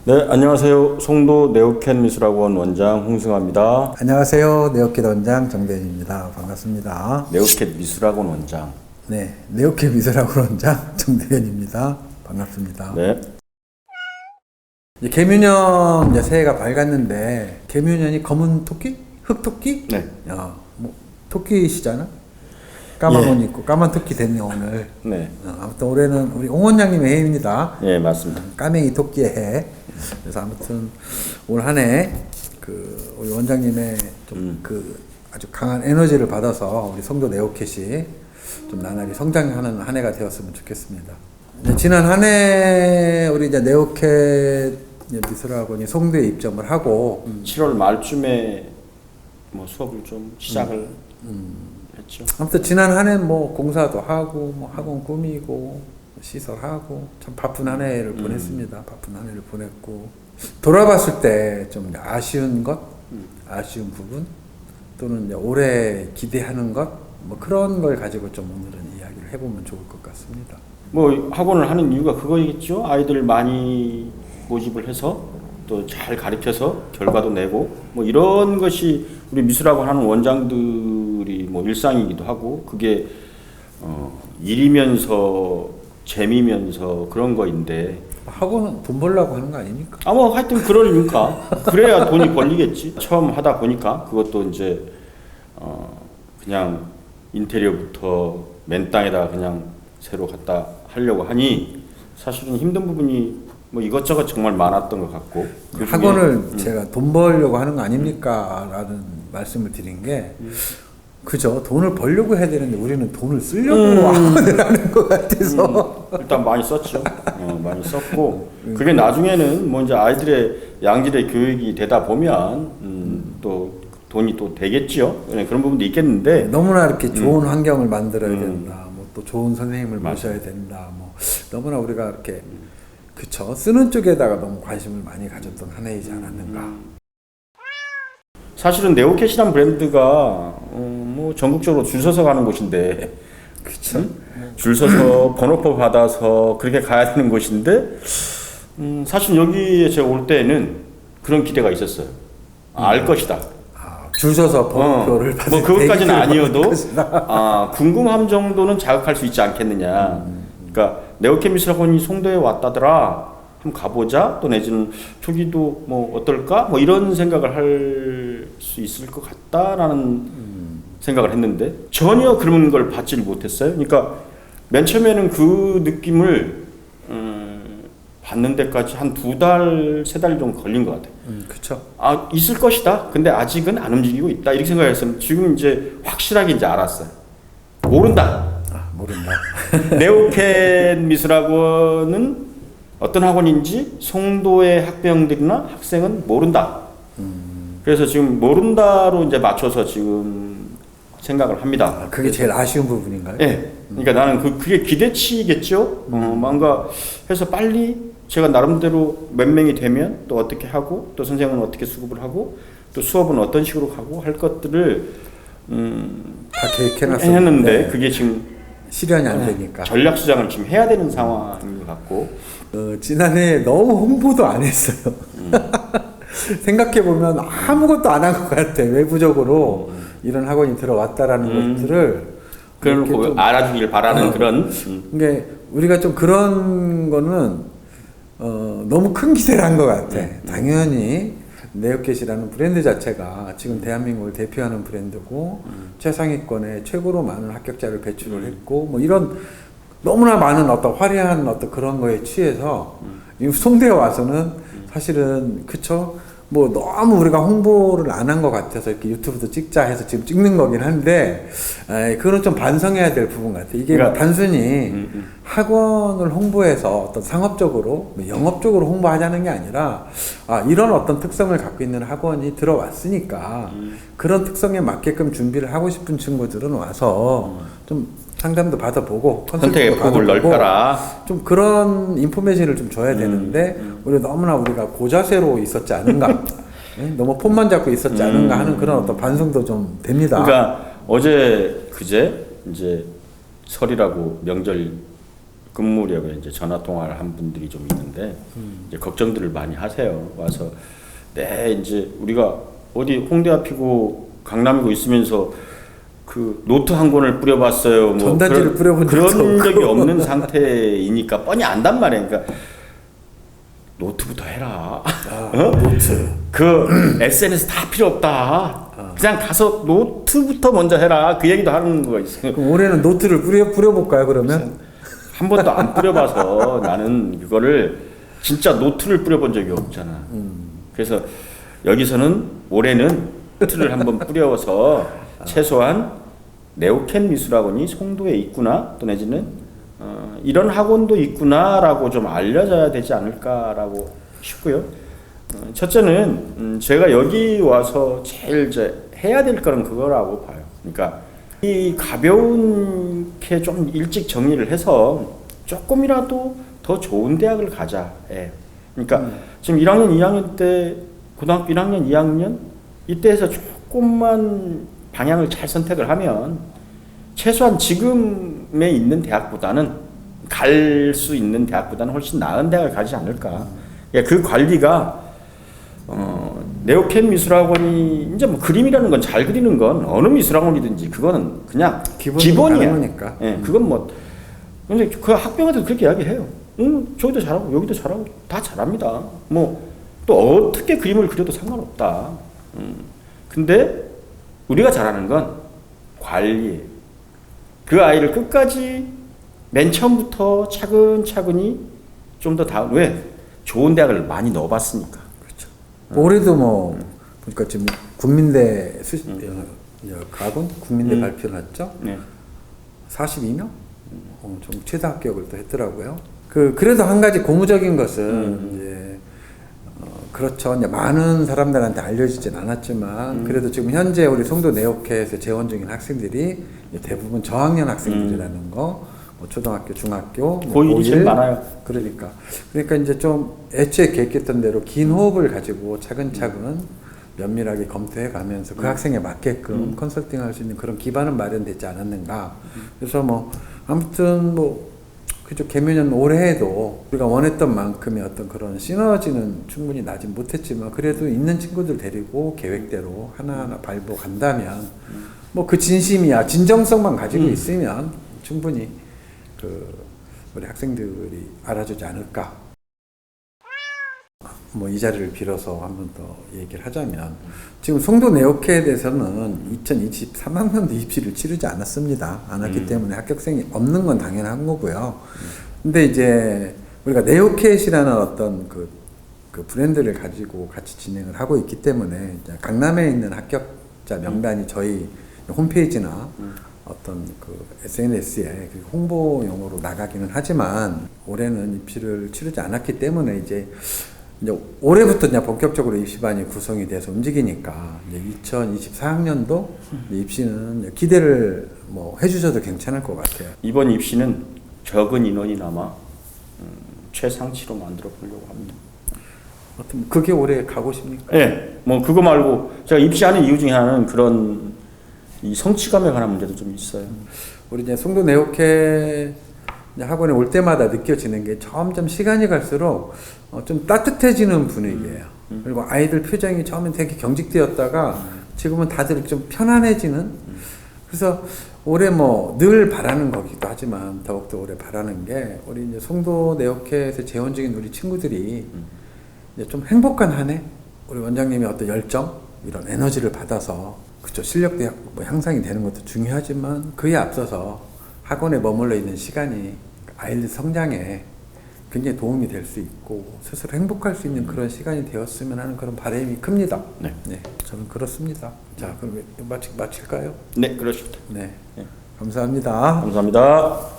네, 안녕하세요. 송도 네오캣 미술학원 원장 홍승화입니다. 안녕하세요. 네오캣 원장 정대현입니다. 반갑습니다. 네오캣 미술학원 원장. 네, 네오캣 미술학원 원장 정대현입니다. 반갑습니다. 네. 이제 개묘년 이제 새해가 밝았는데 개묘년이 검은 토끼? 흑토끼? 네. 뭐 토끼시잖아. 까만 예. 옷 입고 까만 토끼 됐네 오늘. 네. 아무튼 올해는 우리 옹 원장님의 해입니다. 예, 맞습니다. 까맹이 토끼의 해. 그래서 아무튼 올 한 해 우리 원장님의 좀 아주 강한 에너지를 받아서 우리 송도 네오캣이 좀 나날이 성장하는 한 해가 되었으면 좋겠습니다. 지난 한 해 우리 이제 네오캣 미술학원이 송도에 입점을 하고 7월 말쯤에 뭐 수업을 좀 시작을 했죠. 아무튼 지난 한 해 뭐 공사도 하고 뭐 학원 꾸미고 시설하고 참 바쁜 한 해를 보냈습니다. 바쁜 한 해를 보냈고 돌아봤을 때 좀 아쉬운 것, 아쉬운 부분 또는 이제 올해 기대하는 것 뭐 그런 걸 가지고 좀 오늘은 이야기를 해보면 좋을 것 같습니다. 뭐 학원을 하는 이유가 그거겠죠. 아이들 많이 모집을 해서 또 잘 가르쳐서 결과도 내고 뭐 이런 것이 우리 미술학원 하는 원장들이 뭐 일상이기도 하고 그게 일이면서 재미면서 그런 거인데 학원은 돈 벌려고 하는 거 아닙니까? 아마 하여튼 그러니까 그래야 돈이 벌리겠지. 처음 하다 보니까 그것도 이제 그냥 인테리어부터 맨 땅에다 그냥 새로 갖다 하려고 하니 사실은 힘든 부분이 뭐 이것저것 정말 많았던 것 같고 학원을 제가 돈 벌려고 하는 거 아닙니까? 라는 말씀을 드린 게 그죠. 돈을 벌려고 해야 되는데 우리는 돈을 쓰려고 학원을 하는 것 같아서 일단 많이 썼죠. 많이 썼고 그게 나중에는 뭐 이제 아이들의 양질의 교육이 되다 보면 또 돈이 또 되겠죠. 그런 부분도 있겠는데 너무나 이렇게 좋은 환경을 만들어야 된다. 뭐 또 좋은 선생님을 모셔야 된다. 뭐 너무나 우리가 이렇게 그쵸 쓰는 쪽에다가 너무 관심을 많이 가졌던 한 해이지 않았는가. 사실은 네오캣이란 브랜드가 뭐 전국적으로 줄 서서 가는 곳인데, 그쵸? 줄 서서 번호표 받아서 그렇게 가야 되는 곳인데, 사실 여기에 제가 올 때는 그런 기대가 있었어요. 알 것이다. 줄 서서 번호표를 받을 뭐 그것까지는 아니어도 것이다. 궁금함 정도는 자극할 수 있지 않겠느냐. 그러니까 네오캣 미술학원이 송도에 왔다더라. 한번 가보자. 또 내지는 저기도 뭐 어떨까? 뭐 이런 생각을 할 수 있을 것 같다라는 생각을 했는데 전혀 그런 걸 받지를 못했어요. 그러니까 맨 처음에는 그 느낌을 받는 데까지 한 2달, 3달 정도 걸린 것 같아요. 그쵸. 있을 것이다. 근데 아직은 안 움직이고 있다. 이렇게 생각했어요. 지금 이제 확실하게 이제 알았어요. 모른다. 모른다. 네오캣 미술학원은 어떤 학원인지 송도의 학부형들이나 학생은 모른다. 그래서 지금 모른다로 이제 맞춰서 지금 생각을 합니다. 그게 제일 아쉬운 부분인가요? 네. 그러니까 나는 그게 기대치겠죠. 뭔가 해서 빨리 제가 나름대로 몇 명이 되면 또 어떻게 하고 또 선생님은 어떻게 수급을 하고 또 수업은 어떤 식으로 가고 할 것들을 다 계획해놨었는데 했는데 그게 지금 실현이 안 되니까 전략 수장을 지금 해야 되는 상황인 것 같고 지난해 너무 홍보도 안 했어요. 생각해보면 아무것도 안 한 것 같아. 외부적으로 이런 학원이 들어왔다라는 것들을 그걸 알아주길 바라는 그런 그러니까 우리가 좀 그런 거는 너무 큰 기대를 한 것 같아. 당연히 네오캣이라는 브랜드 자체가 지금 대한민국을 대표하는 브랜드고 최상위권에 최고로 많은 합격자를 배출을 했고 뭐 이런 너무나 많은 어떤 화려한 어떤 그런 거에 취해서 송대에 와서는 사실은 그쵸 뭐 너무 우리가 홍보를 안 한 것 같아서 이렇게 유튜브도 찍자 해서 지금 찍는 거긴 한데 그건 좀 반성해야 될 부분 같아. 이게 그러니까 단순히 학원을 홍보해서 어떤 상업적으로 영업적으로 홍보하자는 게 아니라 이런 어떤 특성을 갖고 있는 학원이 들어왔으니까 그런 특성에 맞게끔 준비를 하고 싶은 친구들은 와서 좀 상담도 받아보고 선택의 폭을 넓혀라. 좀 그런 인포메이션을 좀 줘야 되는데 우리 너무나 우리가 고자세로 있었지 않은가 너무 폰만 잡고 있었지 않은가 하는 그런 어떤 반성도 좀 됩니다. 그러니까 어제 그제 이제 설이라고 명절 근무력에 이제 전화 통화를 한 분들이 좀 있는데 이제 걱정들을 많이 하세요. 와서 네 이제 우리가 어디 홍대 앞이고 강남이고 있으면서 그 노트 한 권을 뿌려봤어요. 뭐 전단지를 뿌려본 적도 그런 적이 없고. 없는 상태이니까 뻔히 안단 말이에요. 그러니까 노트부터 해라. 노트. 그 SNS 다 필요 없다. 그냥 가서 노트부터 먼저 해라. 그 얘기도 하는 거 있어요. 그럼 올해는 노트를 뿌려볼까요, 그러면? 한 번도 안 뿌려봐서 나는 그거를 진짜 노트를 뿌려본 적이 없잖아. 그래서 여기서는 올해는 노트를 한번 뿌려서 최소한 네오켄 미술학원이 송도에 있구나 또 내지는 이런 학원도 있구나라고 좀 알려져야 되지 않을까라고 싶고요. 첫째는 제가 여기 와서 제일 이제 해야 될 거는 그거라고 봐요. 그러니까 이 가벼운게 좀 일찍 정리를 해서 조금이라도 더 좋은 대학을 가자. 예. 그러니까 지금 1학년, 2학년 때 고등학교 1학년, 2학년 이때에서 조금만 방향을 잘 선택을 하면 최소한 지금에 있는 대학보다는 갈 수 있는 대학보다는 훨씬 나은 대학을 가지 않을까. 예, 그 관리가 네오켄 미술학원이 이제 뭐 그림이라는 건 잘 그리는 건 어느 미술학원이든지 그거는 그냥 기본이야. 거니까. 예, 그건 뭐 근데 그 학병한테도 그렇게 이야기해요. 저기도 잘하고 여기도 잘하고 다 잘합니다. 뭐 또 어떻게 그림을 그려도 상관없다. 근데 우리가 잘하는 건 관리예요. 그 아이를 끝까지 맨 처음부터 차근차근히 좀 더 다음 왜 좋은 대학을 많이 넣어봤으니까. 그렇죠. 올해도 뭐 보니까 지금 국민대 가군 국민대 발표 났죠. 네. 42명? 좀 최다 합격을 또 했더라고요. 그래도 한 가지 고무적인 것은 이제 그렇죠. 이제 많은 사람들한테 알려지진 않았지만 그래도 지금 현재 우리 송도 네오켓에 재원 중인 학생들이 대부분 저학년 학생들이라는 거, 뭐 초등학교, 중학교, 고1이 제일 많아요. 그러니까 이제 좀 애초에 계획했던 대로 긴 호흡을 가지고 차근차근 면밀하게 검토해 가면서 그 학생에 맞게끔 컨설팅할 수 있는 그런 기반은 마련되지 않았는가. 그래서 뭐 아무튼 뭐 그죠. 개묘년 올해에도 우리가 원했던 만큼의 어떤 그런 시너지는 충분히 나진 못했지만 그래도 있는 친구들 데리고 계획대로 하나하나 밟고 간다면 뭐 그 진심이야 진정성만 가지고 있으면 충분히 우리 학생들이 알아주지 않을까. 뭐 이 자리를 빌어서 한 번 더 얘기를 하자면 지금 송도 네오켓에 대해서는 2023학년도 입시를 치르지 않았습니다. 않았기 때문에 합격생이 없는 건 당연한 거고요. 근데 이제 우리가 네오켓이라는 어떤 그 브랜드를 가지고 같이 진행을 하고 있기 때문에 이제 강남에 있는 합격자 명단이 저희 홈페이지나 어떤 SNS에 홍보용으로 나가기는 하지만 올해는 입시를 치르지 않았기 때문에 이제 올해부터 이제 본격적으로 입시반이 구성이 돼서 움직이니까 이제 2024학년도 입시는 이제 기대를 뭐 해주셔도 괜찮을 것 같아요. 이번 입시는 적은 인원이나마 최상치로 만들어 보려고 합니다. 어떤 그게 올해 각오십니까? 네, 뭐 그거 말고 제가 입시하는 이유 중에 하나는 그런 이 성취감에 관한 문제도 좀 있어요. 우리 이제 송도 네오켓 학원에 올 때마다 느껴지는 게 점점 시간이 갈수록 좀 따뜻해지는 분위기예요. 그리고 아이들 표정이 처음엔 되게 경직되었다가 지금은 다들 좀 편안해지는. 그래서 올해 뭐 늘 바라는 거기도 하지만 더욱더 올해 바라는 게 우리 이제 송도 네오켓에 재원 중인 우리 친구들이 이제 좀 행복한 한 해, 우리 원장님의 어떤 열정 이런 에너지를 받아서 그쵸 실력도 뭐 향상이 되는 것도 중요하지만 그에 앞서서 학원에 머물러 있는 시간이 아이들 성장에 굉장히 도움이 될 수 있고 스스로 행복할 수 있는 그런 시간이 되었으면 하는 그런 바람이 큽니다. 네. 저는 그렇습니다. 자, 그럼 마칠까요? 네, 그렇습니다. 네. 감사합니다. 감사합니다.